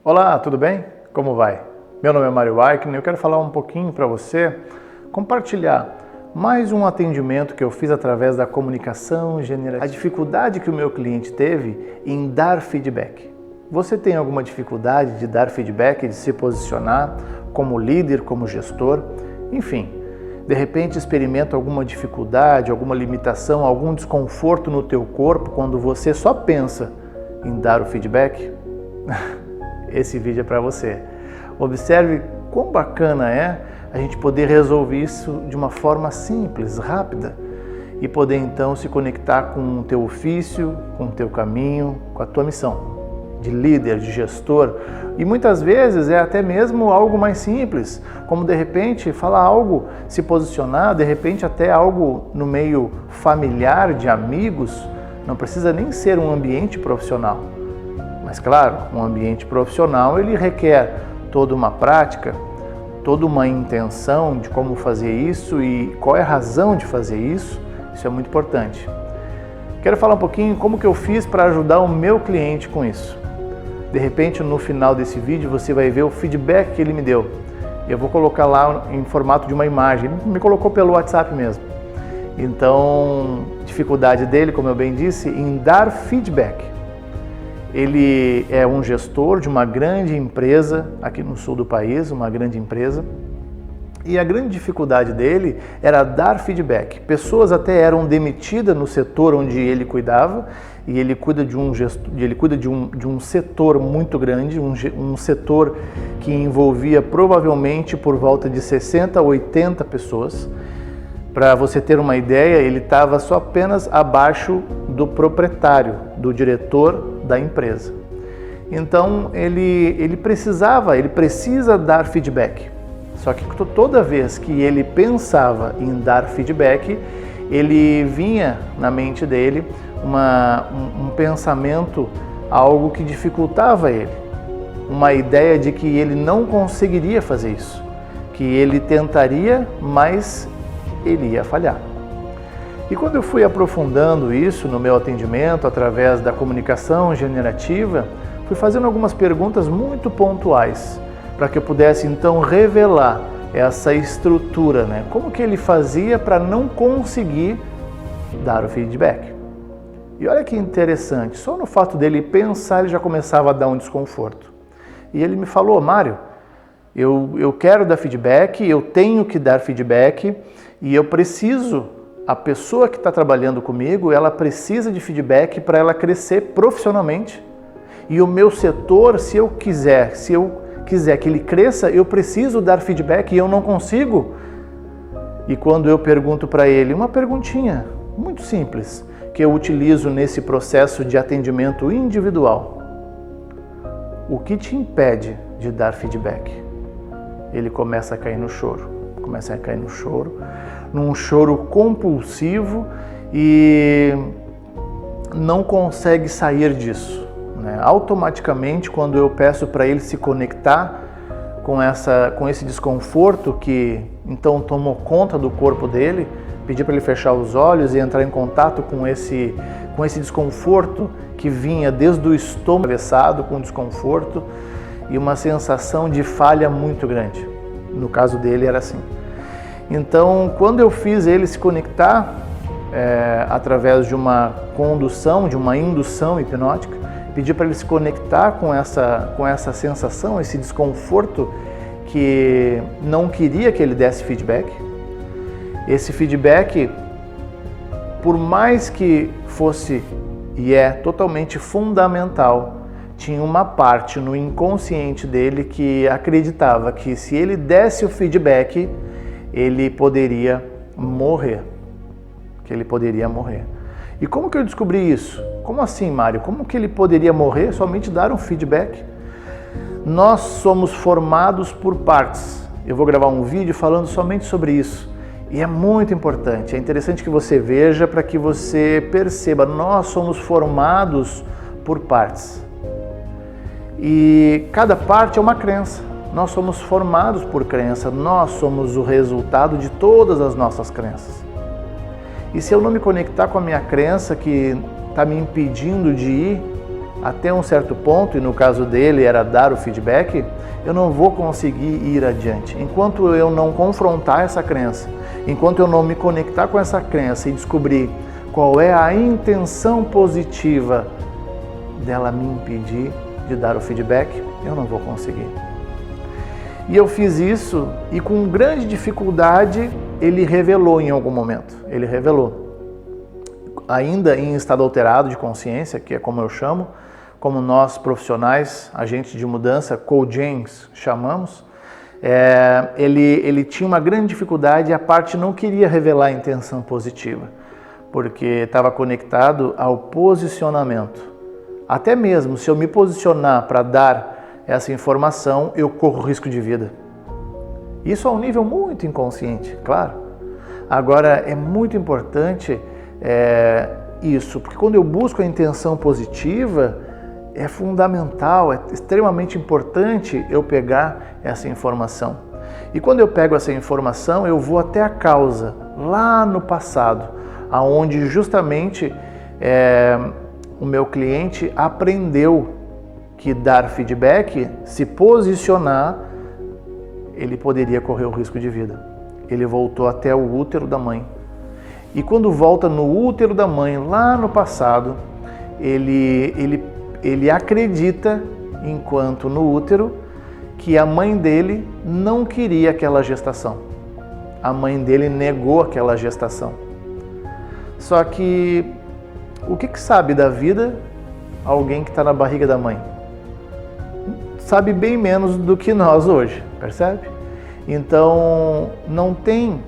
Olá, tudo bem? Como vai? Meu nome é Mário Aikner e eu quero falar um pouquinho para você, compartilhar mais um atendimento que eu fiz através da comunicação generativa. A dificuldade que o meu cliente teve em dar feedback. Você tem alguma dificuldade de dar feedback, de se posicionar como líder, como gestor? Enfim, de repente experimenta alguma dificuldade, alguma limitação, algum desconforto no teu corpo quando você só pensa em dar o feedback? Esse vídeo é para você. Observe quão bacana é a gente poder resolver isso de uma forma simples, rápida e poder então se conectar com o teu ofício, com o teu caminho, com a tua missão de líder, de gestor. E muitas vezes é até mesmo algo mais simples, como de repente falar algo, se posicionar, de repente até algo no meio familiar, de amigos, não precisa nem ser um ambiente profissional. Mas claro, um ambiente profissional ele requer toda uma prática, toda uma intenção de como fazer isso e qual é a razão de fazer isso. Isso é muito importante. Quero falar um pouquinho como que eu fiz para ajudar o meu cliente com isso. De repente, no final desse vídeo, você vai ver o feedback que ele me deu. Eu vou colocar lá em formato de uma imagem. Ele me colocou pelo WhatsApp mesmo. Então, dificuldade dele, como eu bem disse, em dar feedback. Ele é um gestor de uma grande empresa aqui no sul do país, uma grande empresa. E a grande dificuldade dele era dar feedback. Pessoas até eram demitidas no setor onde ele cuidava, e ele cuida de um setor muito grande, um setor que envolvia provavelmente por volta de 60 a 80 pessoas. Para você ter uma ideia, ele estava só apenas abaixo do proprietário, do diretor da empresa. Então ele precisa dar feedback. Só que toda vez que ele pensava em dar feedback, ele vinha na mente dele um pensamento, algo que dificultava ele. Uma ideia de que ele não conseguiria fazer isso, que ele tentaria, mas ele ia falhar. E quando eu fui aprofundando isso no meu atendimento, através da comunicação generativa, fui fazendo algumas perguntas muito pontuais, para que eu pudesse então revelar essa estrutura, né? Como que ele fazia para não conseguir dar o feedback. E olha que interessante, só no fato dele pensar ele já começava a dar um desconforto. E ele me falou: Mário, eu quero dar feedback, eu tenho que dar feedback e eu preciso, a pessoa que está trabalhando comigo, ela precisa de feedback para ela crescer profissionalmente. E o meu setor, se eu quiser que ele cresça, eu preciso dar feedback e eu não consigo. E quando eu pergunto para ele uma perguntinha muito simples, que eu utilizo nesse processo de atendimento individual: o que te impede de dar feedback? Ele começa a cair no choro, num choro compulsivo e não consegue sair disso. Automaticamente, quando eu peço para ele se conectar com esse desconforto que então tomou conta do corpo dele, pedi para ele fechar os olhos e entrar em contato com esse desconforto que vinha desde o estômago, atravessado com desconforto e uma sensação de falha muito grande. No caso dele era assim. Então, quando eu fiz ele se conectar através de uma condução, de uma indução hipnótica, pedi para ele se conectar com essa sensação, esse desconforto que não queria que ele desse feedback. Esse feedback, por mais que fosse e é totalmente fundamental, tinha uma parte no inconsciente dele que acreditava que se ele desse o feedback, ele poderia morrer. E como que eu descobri isso? Como assim, Mário? Como que ele poderia morrer somente dar um feedback? Nós somos formados por partes. Eu vou gravar um vídeo falando somente sobre isso. E é muito importante, é interessante que você veja para que você perceba. Nós somos formados por partes. E cada parte é uma crença. Nós somos formados por crença, nós somos o resultado de todas as nossas crenças. E se eu não me conectar com a minha crença que está me impedindo de ir, até um certo ponto, e no caso dele era dar o feedback, eu não vou conseguir ir adiante. Enquanto eu não confrontar essa crença, enquanto eu não me conectar com essa crença e descobrir qual é a intenção positiva dela me impedir de dar o feedback, eu não vou conseguir. E eu fiz isso e com grande dificuldade ele revelou em algum momento. Ele revelou. Ainda em estado alterado de consciência, que é como eu chamo, como nós profissionais, agentes de mudança, coachings, chamamos, ele tinha uma grande dificuldade e a parte não queria revelar a intenção positiva, porque estava conectado ao posicionamento. Até mesmo se eu me posicionar para dar essa informação, eu corro risco de vida. Isso a um nível muito inconsciente, claro. Agora, é muito importante isso, porque quando eu busco a intenção positiva, é fundamental, é extremamente importante eu pegar essa informação. E quando eu pego essa informação, eu vou até a causa, lá no passado, aonde justamente o meu cliente aprendeu que dar feedback, se posicionar, ele poderia correr o risco de vida. Ele voltou até o útero da mãe. E quando volta no útero da mãe, lá no passado, ele acredita, enquanto no útero, que a mãe dele não queria aquela gestação. A mãe dele negou aquela gestação. Só que o que sabe da vida alguém que está na barriga da mãe? Sabe bem menos do que nós hoje, percebe? Então não tem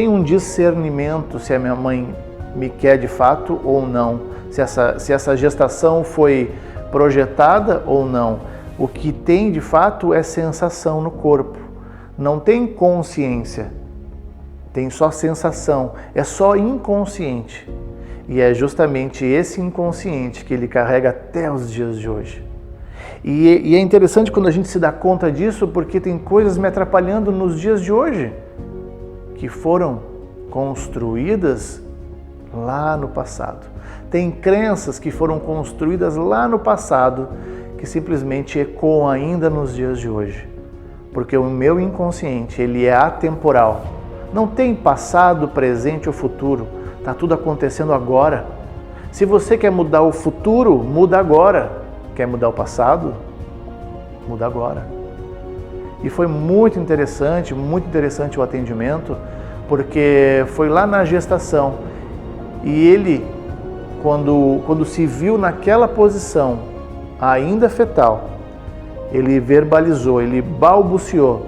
um discernimento se a minha mãe me quer de fato ou não, se essa gestação foi projetada ou não. O que tem de fato é sensação no corpo. Não tem consciência, tem só sensação, é só inconsciente. E é justamente esse inconsciente que ele carrega até os dias de hoje. E é interessante quando a gente se dá conta disso, porque tem coisas me atrapalhando nos dias de hoje, que foram construídas lá no passado. Tem crenças que foram construídas lá no passado, que simplesmente ecoam ainda nos dias de hoje. Porque o meu inconsciente, ele é atemporal. Não tem passado, presente ou futuro. Está tudo acontecendo agora. Se você quer mudar o futuro, muda agora. Quer mudar o passado? Muda agora. E foi muito interessante o atendimento, porque foi lá na gestação. E ele, quando se viu naquela posição, ainda fetal, ele verbalizou, ele balbuciou: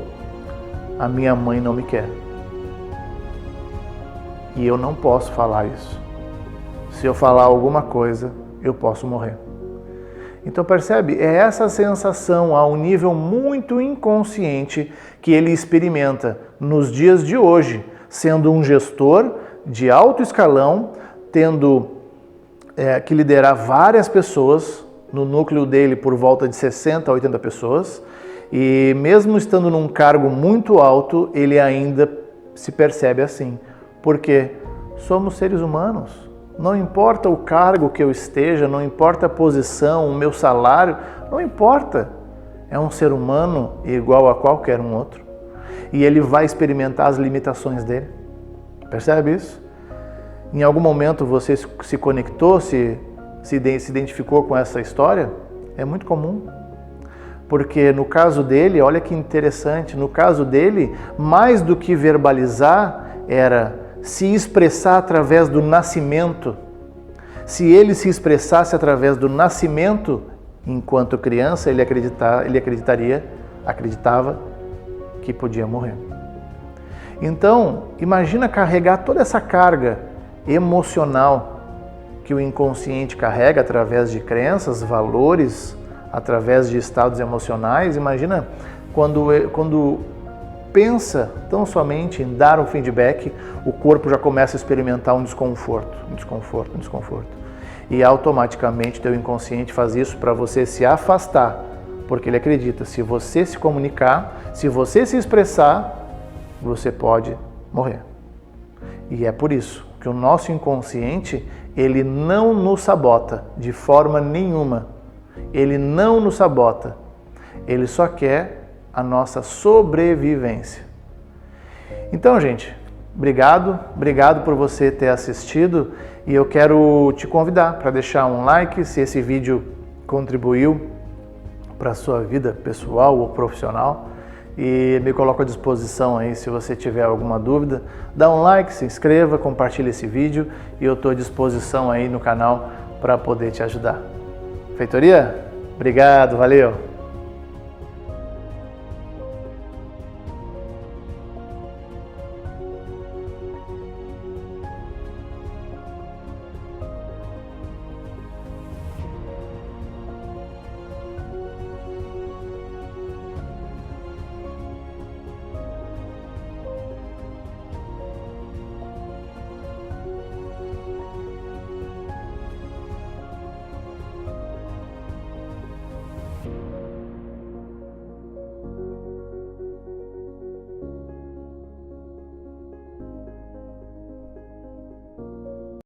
a minha mãe não me quer. E eu não posso falar isso. Se eu falar alguma coisa, eu posso morrer. Então percebe? É essa sensação a um nível muito inconsciente que ele experimenta nos dias de hoje, sendo um gestor de alto escalão, tendo que liderar várias pessoas, no núcleo dele por volta de 60 a 80 pessoas, e mesmo estando num cargo muito alto, ele ainda se percebe assim, porque somos seres humanos. Não importa o cargo que eu esteja, não importa a posição, o meu salário, não importa. É um ser humano igual a qualquer um outro. E ele vai experimentar as limitações dele. Percebe isso? Em algum momento você se conectou, se identificou com essa história? É muito comum. Porque no caso dele, olha que interessante, no caso dele, mais do que verbalizar, era se expressar através do nascimento. Se ele se expressasse através do nascimento, enquanto criança, ele acreditava que podia morrer. Então, imagina carregar toda essa carga emocional que o inconsciente carrega através de crenças, valores, através de estados emocionais. Imagina quando pensa tão somente em dar um feedback, o corpo já começa a experimentar um desconforto. E automaticamente teu inconsciente faz isso para você se afastar, porque ele acredita, se você se comunicar, se você se expressar, você pode morrer. E é por isso que o nosso inconsciente, ele não nos sabota de forma nenhuma. Ele não nos sabota, ele só quer a nossa sobrevivência. Então, gente, obrigado por você ter assistido e eu quero te convidar para deixar um like se esse vídeo contribuiu para a sua vida pessoal ou profissional e me coloco à disposição aí se você tiver alguma dúvida. Dá um like, se inscreva, compartilhe esse vídeo e eu estou à disposição aí no canal para poder te ajudar. Feitoria? Obrigado, valeu!